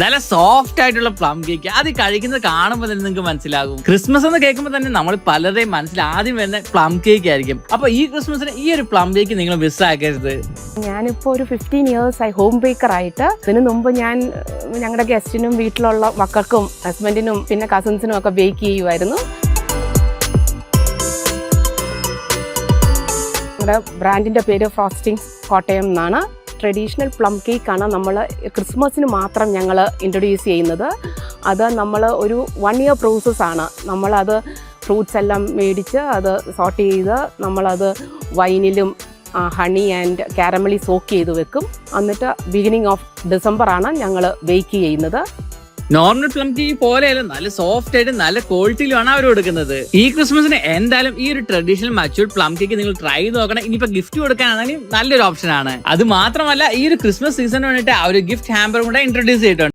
നല്ല സോഫ്റ്റ് ആയിട്ടുള്ള plum cake അത് കഴിക്കുന്നത് കാണുമ്പോൾ തന്നെ നിങ്ങൾക്ക് മനസ്സിലാകും. ക്രിസ്മസ് എന്ന് കേൾക്കുമ്പോൾ തന്നെ നമ്മൾ പലരുടെയും മനസ്സിൽ ആദ്യം വരുന്ന പ്ലം കേക്ക് ആയിരിക്കും. അപ്പൊ ഈ ക്രിസ്മസിന് ഈ ഒരു പ്ലം കേക്ക് നിങ്ങൾ മിസ്സാക്കരുത്. ഞാനിപ്പോൾ ഒരു 15 years ആയി ഹോം ബേക്കർ ആയിട്ട്. ഇതിനു മുമ്പ് ഞാൻ ഞങ്ങളുടെ ഗസ്റ്റിനും വീട്ടിലുള്ള മക്കൾക്കും ഹസ്ബൻഡിനും പിന്നെ കസിൻസിനും ഒക്കെ ബേക്ക് ചെയ്യുമായിരുന്നു. ഞങ്ങളുടെ ബ്രാൻഡിൻ്റെ പേര് ഫ്രോസ്റ്റിംഗ്സ് കോട്ടയം എന്നാണ്. ട്രഡീഷണൽ പ്ലം കേക്കാണ് നമ്മൾ ക്രിസ്മസിന് മാത്രം ഞങ്ങൾ ഇൻട്രൊഡ്യൂസ് ചെയ്യുന്നത്. അത് നമ്മൾ ഒരു 1 year പ്രോസസ്സാണ്. നമ്മളത് ഫ്രൂട്ട്സ് എല്ലാം മേടിച്ച് അത് സോർട്ട് ചെയ്ത് നമ്മളത് വൈനിലും ഹണി ആൻഡ് കാരമലി സോക്ക് ചെയ്ത് വെക്കും. എന്നിട്ട് ബിഗിനിങ് ഓഫ് ഡിസംബറാണ് ഞങ്ങൾ ബേക്ക് ചെയ്യുന്നത്. നോർമൽ പ്ലം കേക്ക് പോലെയല്ല, നല്ല സോഫ്റ്റ് ആയിട്ട് നല്ല ക്വാളിറ്റിയിലാണ് അവർ കൊടുക്കുന്നത്. ഈ ക്രിസ്മസിന് എന്തായാലും ഈ ഒരു ട്രഡീഷണൽ മച്ചുവർഡ് പ്ലം കേക്ക് നിങ്ങൾ ട്രൈ ചെയ്ത് നോക്കണം. ഇനിയിപ്പോ ഗിഫ്റ്റ് കൊടുക്കാനാണെങ്കിൽ നല്ലൊരു ഓപ്ഷൻ ആണ്. അത് മാത്രമല്ല ഈ ഒരു ക്രിസ്മസ് സീസണിന് വേണ്ടിയിട്ട് ആ ഒരു ഗിഫ്റ്റ് ഹാമ്പർ കൂടെ ഇൻട്രൊഡ്യൂസ് ചെയ്തിട്ടുണ്ട്.